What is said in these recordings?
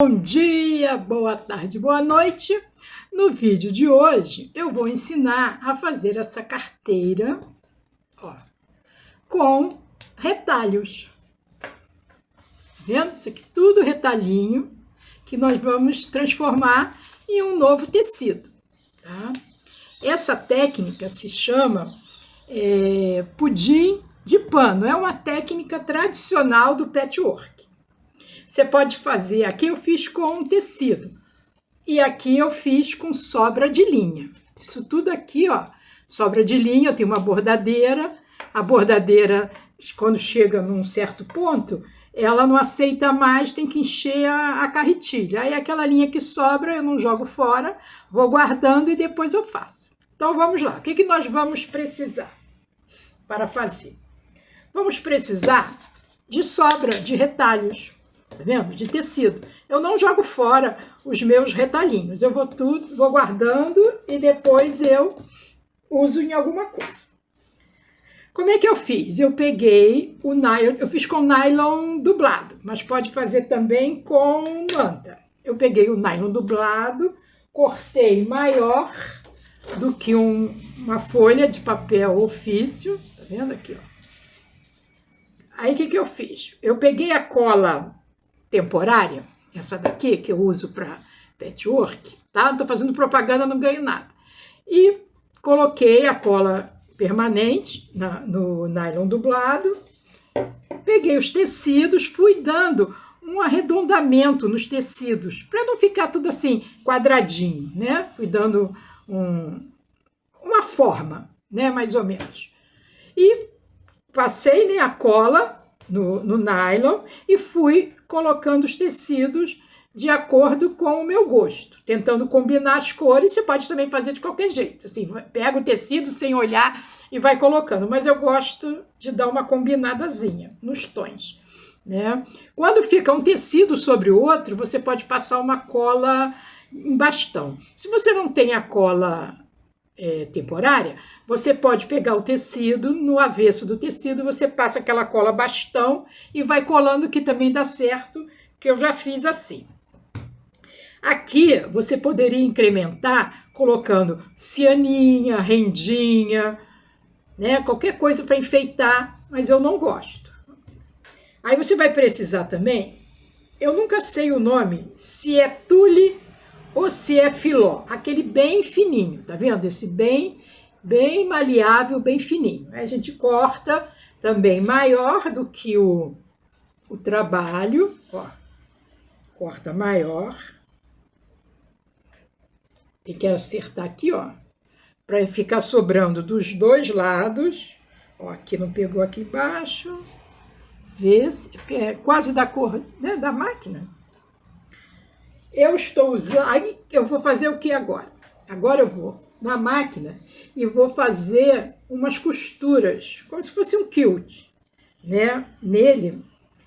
Bom dia, boa tarde, boa noite. No vídeo de hoje eu vou ensinar a fazer essa carteira, ó, com retalhos. Tá vendo? Isso aqui tudo retalhinho que nós vamos transformar em um novo tecido, tá? Essa técnica se chama pudim de pano. É uma técnica tradicional do patchwork. Você pode fazer, aqui eu fiz com tecido, e aqui eu fiz com sobra de linha. Isso tudo aqui, ó, sobra de linha, eu tenho uma bordadeira, a bordadeira, quando chega num certo ponto, ela não aceita mais, tem que encher a carretilha. Aí aquela linha que sobra, eu não jogo fora, vou guardando e depois eu faço. Então vamos lá, o que nós vamos precisar para fazer? Vamos precisar de sobra, de retalhos. Tá vendo? De tecido. Eu não jogo fora os meus retalhinhos. Eu vou guardando e depois eu uso em alguma coisa. Como é que eu fiz? Eu peguei o nylon, eu fiz com nylon dublado, mas pode fazer também com manta. Eu peguei o nylon dublado, cortei maior do que uma folha de papel ofício. Tá vendo aqui, ó? Aí o que eu fiz? Eu peguei a cola temporária, essa daqui que eu uso para patchwork, tá? Não tô fazendo propaganda, não ganho nada. E coloquei a cola permanente no nylon dublado, peguei os tecidos, fui dando um arredondamento nos tecidos, para não ficar tudo assim quadradinho, né? Fui dando uma forma, né? Mais ou menos. E passei, né, a cola no nylon e fui colocando os tecidos de acordo com o meu gosto, tentando combinar as cores. Você pode também fazer de qualquer jeito, assim, pega o tecido sem olhar e vai colocando, mas eu gosto de dar uma combinadazinha nos tons, né? Quando fica um tecido sobre o outro, você pode passar uma cola em bastão. Se você não tem a cola temporária, você pode pegar o tecido, no avesso do tecido você passa aquela cola bastão e vai colando, que também dá certo, que eu já fiz assim. Aqui você poderia incrementar colocando cianinha, rendinha, né, qualquer coisa para enfeitar, mas eu não gosto. Aí você vai precisar também, eu nunca sei o nome, se é tule ou se é filó, aquele bem fininho, tá vendo? Esse bem maleável, bem fininho. Aí a gente corta também maior do que o trabalho, ó, corta maior. Tem que acertar aqui, ó, para ficar sobrando dos dois lados. Ó, aqui não pegou aqui embaixo. Vê se é quase da cor, né, da máquina. Eu estou usando, aí eu vou fazer o que agora? Agora eu vou na máquina e vou fazer umas costuras, como se fosse um quilt, né, nele.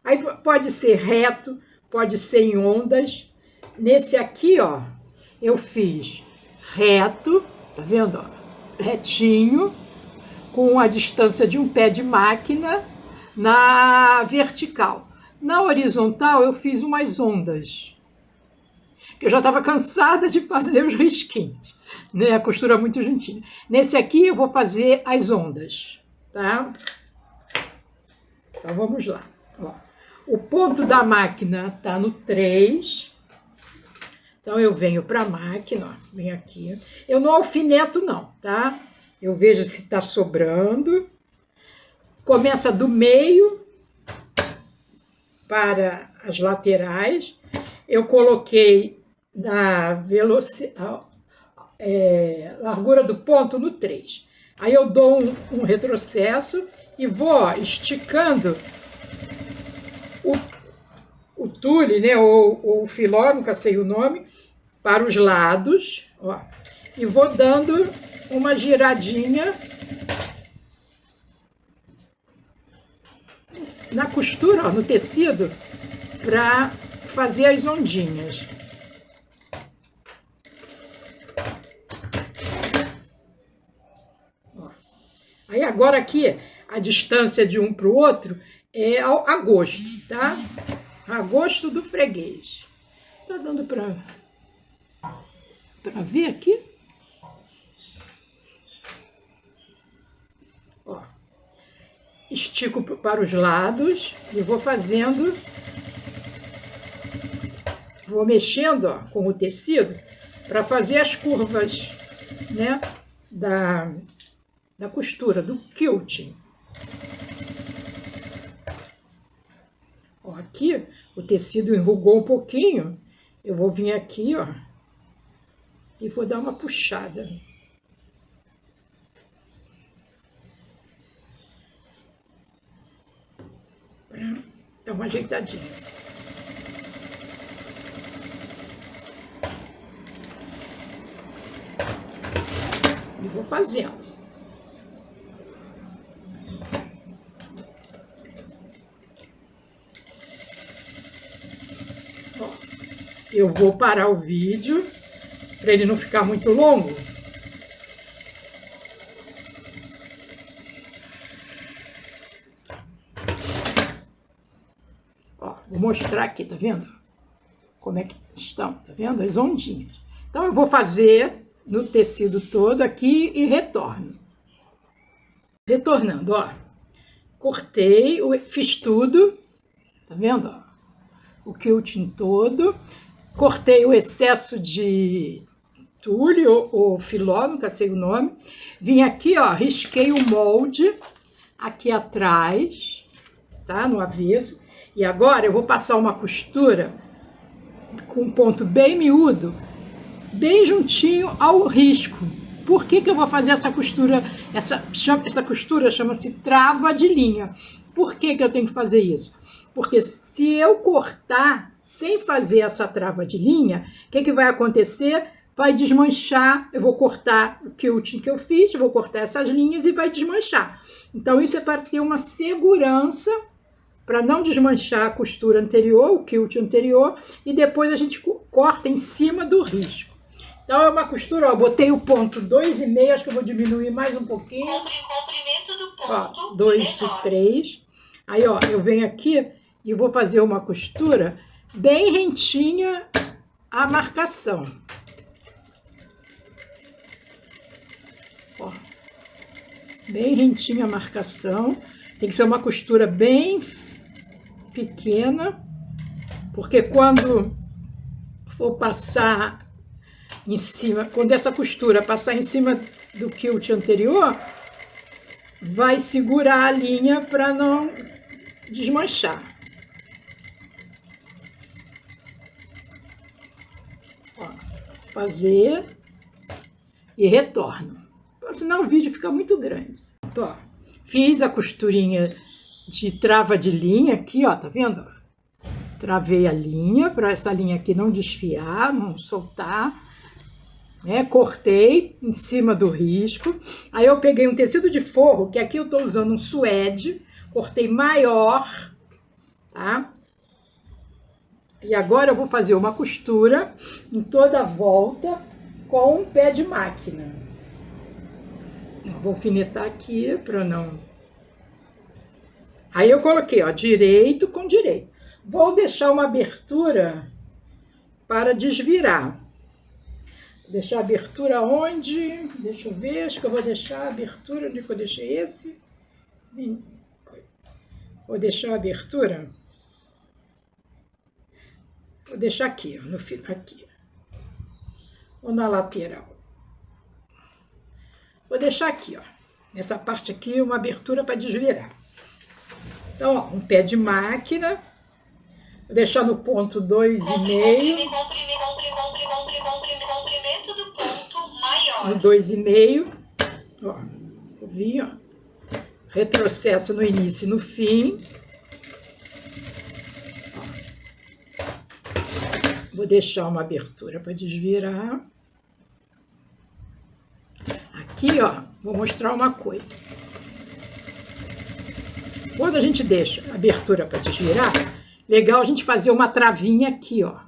Aí pode ser reto, pode ser em ondas. Nesse aqui, ó, eu fiz reto, tá vendo, ó? Retinho, com a distância de um pé de máquina na vertical. Na horizontal eu fiz umas ondas, que eu já estava cansada de fazer os risquinhos, né? A costura muito juntinha. Nesse aqui eu vou fazer as ondas, tá? Então vamos lá. Ó, o ponto da máquina tá no 3. Então eu venho para a máquina, ó, venho aqui. Eu não alfineto não, tá? Eu vejo se tá sobrando. Começa do meio para as laterais. Eu coloquei na largura do ponto no 3. Aí eu dou um retrocesso e vou, ó, esticando o tule, né, ou o filó, nunca sei o nome, para os lados, ó, e vou dando uma giradinha na costura, ó, no tecido, para fazer as ondinhas. Ó. Aí agora aqui, a distância de um para o outro é a gosto, tá? A gosto do freguês. dando para ver aqui? Ó, estico para os lados e vou fazendo, vou mexendo, ó, com o tecido para fazer as curvas, né, da costura, do quilting. Ó, aqui o tecido enrugou um pouquinho, eu vou vir aqui, ó, e vou dar uma puxada. Pra dar uma ajeitadinha. E vou fazendo. Ó, eu vou parar o vídeo para ele não ficar muito longo. Ó, vou mostrar aqui, tá vendo? Como é que estão, tá vendo? As ondinhas. Então, eu vou fazer no tecido todo aqui e retorno. Retornando, ó. Cortei, fiz tudo, tá vendo? Ó, o quilting todo. Cortei o excesso de tule ou filó, nunca sei o nome. Vim aqui, ó, risquei o molde aqui atrás, tá? No avesso. E agora eu vou passar uma costura com um ponto bem miúdo, bem juntinho ao risco. Por que que eu vou fazer essa costura? Essa costura chama-se trava de linha. Por que que eu tenho que fazer isso? Porque se eu cortar sem fazer essa trava de linha, o que que vai acontecer? Vai desmanchar, eu vou cortar o quilting que eu fiz, eu vou cortar essas linhas e vai desmanchar. Então isso é para ter uma segurança, para não desmanchar a costura anterior, o quilt anterior, e depois a gente corta em cima do risco. Então é uma costura, ó, botei o ponto 2,5, acho que eu vou diminuir mais um pouquinho. Comprimento do ponto. Ó, 2,3. Aí, ó, eu venho aqui e vou fazer uma costura bem rentinha à marcação. Ó, bem rentinha a marcação. Tem que ser uma costura bem pequena, porque quando for passar em cima, quando essa costura passar em cima do quilt anterior, vai segurar a linha para não desmanchar. Ó, fazer e retorno, senão o vídeo fica muito grande. Então, ó, fiz a costurinha de trava de linha aqui, ó, tá vendo? Travei a linha para essa linha aqui não desfiar, não soltar. Né, cortei em cima do risco. Aí eu peguei um tecido de forro, que aqui eu tô usando um suede, cortei maior, tá? E agora eu vou fazer uma costura em toda a volta com um pé de máquina. Eu vou alfinetar aqui para não... Aí eu coloquei, ó, direito com direito. Vou deixar uma abertura para desvirar. Vou deixar a abertura onde? Deixa eu ver, acho que eu vou deixar a abertura, onde que eu deixei esse? Vou deixar a abertura. Vou deixar aqui, ó, no fio, aqui. Ou na lateral. Vou deixar aqui, ó, nessa parte aqui, uma abertura para desvirar. Então, ó, um pé de máquina. Vou deixar no ponto 2,5. Comprimento do ponto maior. No 2,5. Ó, eu vim, ó. Retrocesso no início e no fim. Ó. Vou deixar uma abertura para desvirar. Aqui, ó, vou mostrar uma coisa. Quando a gente deixa a abertura para desvirar, legal a gente fazer uma travinha aqui, ó.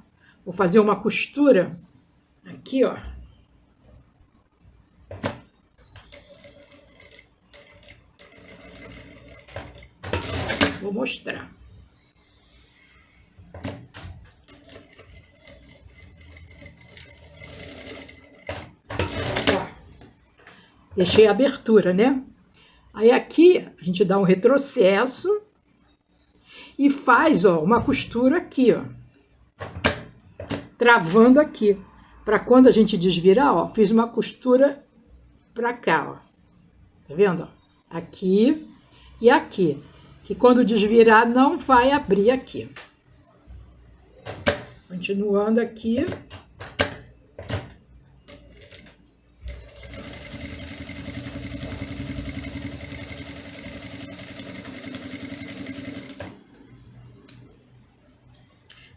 Vou fazer uma costura aqui, ó. Vou mostrar. Deixei a abertura, né? Aí aqui a gente dá um retrocesso e faz, ó, uma costura aqui, ó. Travando aqui. Para quando a gente desvirar, ó, fiz uma costura para cá, ó. Tá vendo? Ó? Aqui e aqui. Que quando desvirar não vai abrir aqui. Continuando aqui.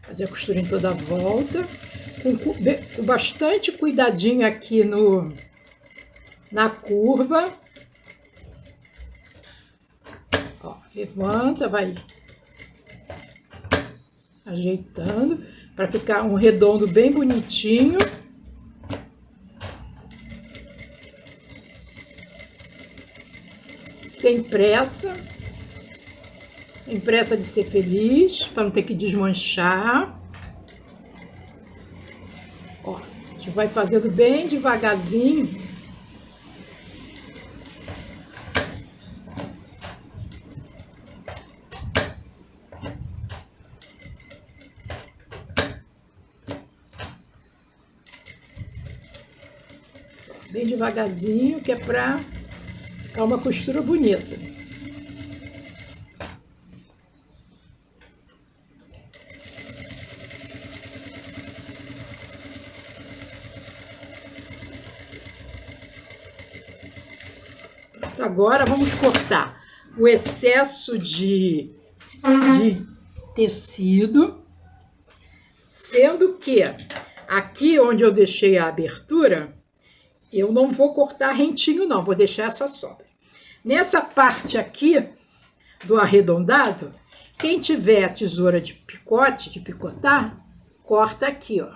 Fazer a costura em toda a volta, com bastante cuidadinho aqui na curva. Ó, levanta, vai ajeitando para ficar um redondo bem bonitinho. Sem pressa. Sem pressa de ser feliz, para não ter que desmanchar. Ó, a gente vai fazendo bem devagarzinho. Bem devagarzinho, que é para ficar uma costura bonita. Agora vamos cortar o excesso de tecido, sendo que aqui onde eu deixei a abertura, eu não vou cortar rentinho não, vou deixar essa sobra. Nessa parte aqui do arredondado, quem tiver a tesoura de picote, de picotar, corta aqui, ó,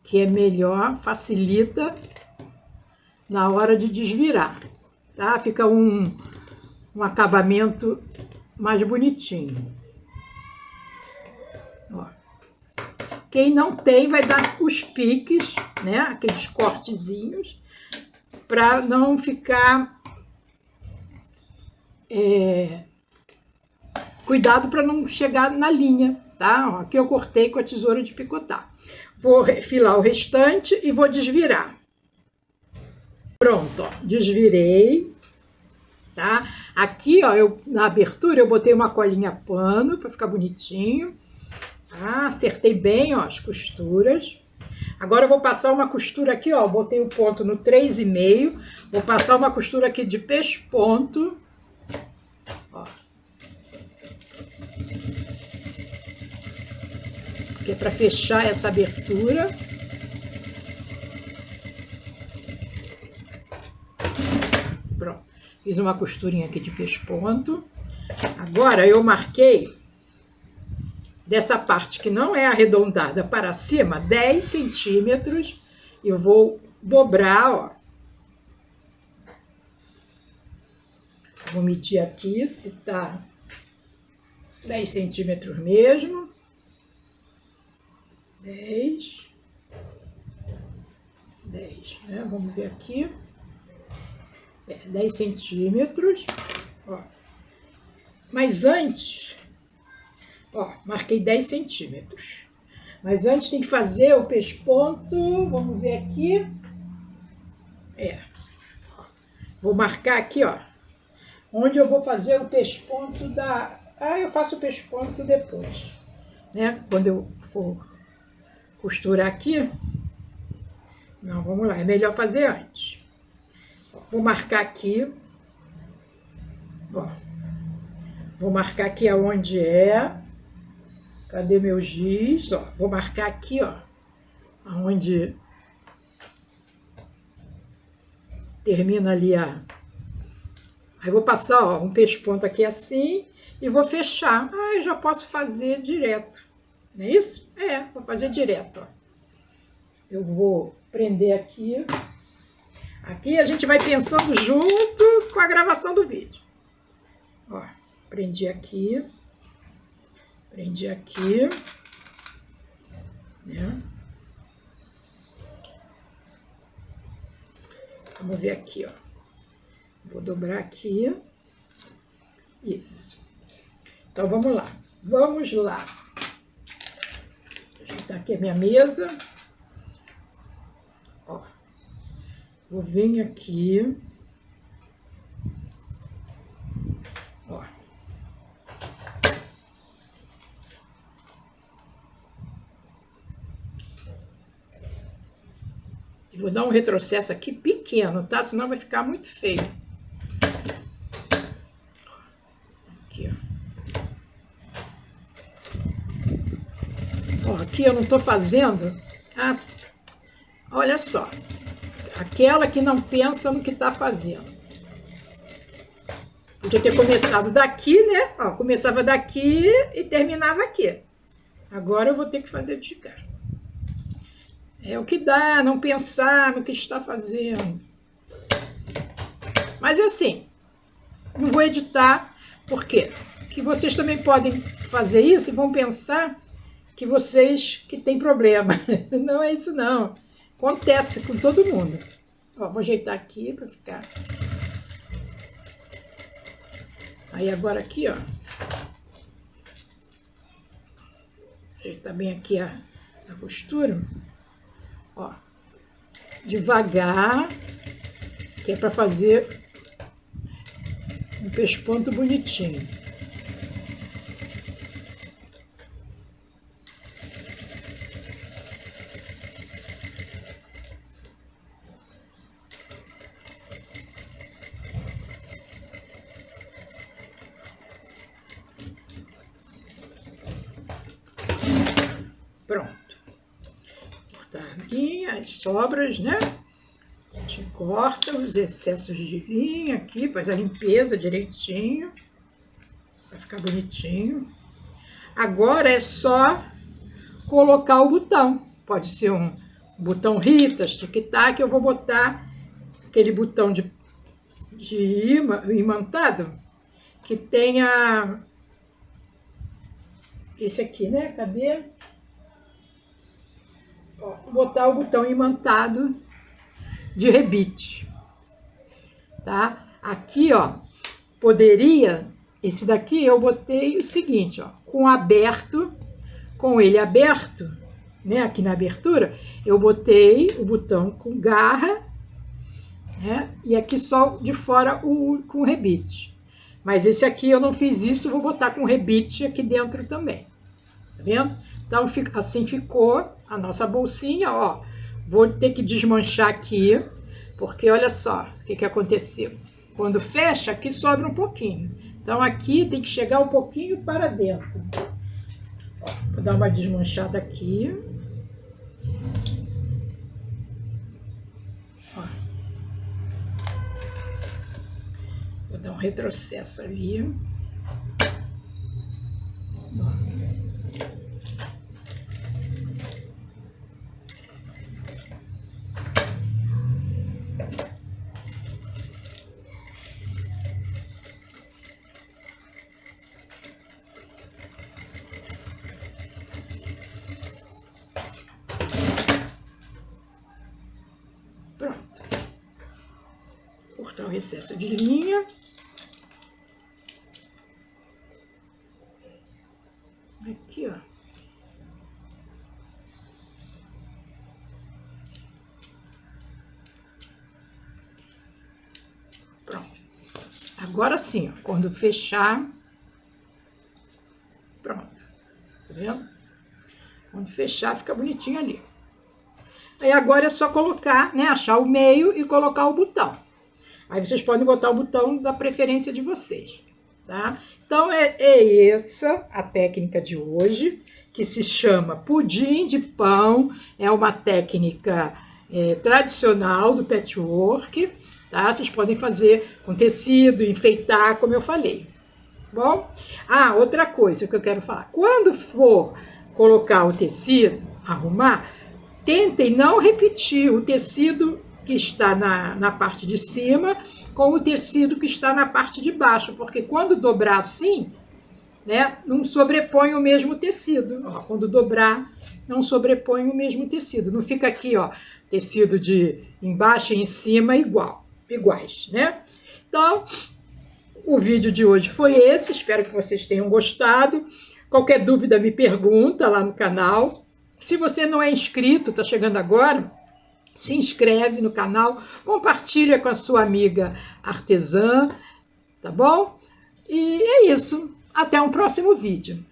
que é melhor, facilita na hora de desvirar. Tá? Fica um acabamento mais bonitinho. Ó. Quem não tem vai dar os piques, né? Aqueles cortezinhos, para não ficar... Cuidado para não chegar na linha, tá? Ó, aqui eu cortei com a tesoura de picotar. Vou refilar o restante e vou desvirar. Pronto, ó, desvirei, tá? Aqui, ó, na abertura eu botei uma colinha pano para ficar bonitinho. Tá? Acertei bem, ó, as costuras. Agora eu vou passar uma costura aqui, ó, botei o ponto no 3,5. Vou passar uma costura aqui de pesponto. Ó. Que é para fechar essa abertura. Pronto, fiz uma costurinha aqui de pesponto. Agora eu marquei dessa parte que não é arredondada para cima 10 centímetros e vou dobrar, ó. Vou medir aqui se tá 10 centímetros mesmo. 10, né? Vamos ver aqui. 10 centímetros, ó. Mas antes, ó, marquei 10 centímetros. Mas antes tem que fazer o pesponto, vamos ver aqui. Vou marcar aqui, ó, onde eu vou fazer o pesponto da... eu faço o pesponto depois, né? Quando eu for costurar aqui. Não, vamos lá, é melhor fazer antes. Vou marcar aqui, ó, vou marcar aqui aonde é, cadê meu giz, ó, vou marcar aqui, ó, aonde termina ali aí vou passar, ó, um pesponto aqui assim e vou fechar. Eu já posso fazer direto, não é isso? Vou fazer direto, ó. Eu vou prender aqui. Aqui a gente vai pensando junto com a gravação do vídeo. Ó, prendi aqui, né? Vamos ver aqui, ó. Vou dobrar aqui. Isso. Então, vamos lá. Vamos lá. Vou ajeitar aqui a minha mesa. Ó. Vou vir aqui. Ó. E vou dar um retrocesso aqui pequeno, tá? Senão vai ficar muito feio. Aqui, ó. Ó, aqui eu não tô fazendo... olha só. Aquela que não pensa no que tá fazendo. Podia ter começado daqui, né? Ó, começava daqui e terminava aqui. Agora eu vou ter que fazer de cá. É o que dá, não pensar no que está fazendo. Mas é assim, não vou editar, por quê? Que vocês também podem fazer isso e vão pensar que vocês que têm problema. Não é isso não. Acontece com todo mundo. Ó, vou ajeitar aqui para ficar. Aí agora aqui, ó. Ajeitar bem aqui a costura. Ó, devagar, que é para fazer um pesponto bonitinho. Pronto. As sobras, né? A gente corta os excessos de linha aqui, faz a limpeza direitinho, vai ficar bonitinho. Agora é só colocar o botão. Pode ser um botão Ritas, tic-tac, eu vou botar aquele botão de imantado que tenha esse aqui, né? Cadê? Ó, vou botar o botão imantado de rebite, tá? Aqui, ó, poderia, esse daqui eu botei o seguinte, ó, com ele aberto, né, aqui na abertura, eu botei o botão com garra, né, e aqui só de fora com rebite. Mas esse aqui eu não fiz isso, vou botar com rebite aqui dentro também, tá vendo? Então, assim ficou a nossa bolsinha, ó. Vou ter que desmanchar aqui, porque olha só o que aconteceu. Quando fecha, aqui sobra um pouquinho. Então, aqui tem que chegar um pouquinho para dentro. Ó, vou dar uma desmanchada aqui. Ó. Vou dar um retrocesso ali. Ó. Cortar o recesso de linha. Aqui, ó. Pronto. Agora sim, ó, quando fechar, pronto. Tá vendo? Quando fechar, fica bonitinho ali. Aí agora é só colocar, né, achar o meio e colocar o botão. Aí vocês podem botar o botão da preferência de vocês, tá? Então, é essa a técnica de hoje, que se chama pudim de pão. É uma técnica tradicional do patchwork, tá? Vocês podem fazer com tecido, enfeitar, como eu falei. Bom? Ah, outra coisa que eu quero falar. Quando for colocar o tecido, arrumar, tentem não repetir o tecido que está na parte de cima com o tecido que está na parte de baixo, porque quando dobrar assim, né, não sobrepõe o mesmo tecido. Ó, quando dobrar, não sobrepõe o mesmo tecido. Não fica aqui, ó, tecido de embaixo e em cima iguais, né? Então, o vídeo de hoje foi esse. Espero que vocês tenham gostado. Qualquer dúvida, me pergunta lá no canal. Se você não é inscrito, tá chegando agora, se inscreve no canal, compartilha com a sua amiga artesã, tá bom? E é isso. Até um próximo vídeo.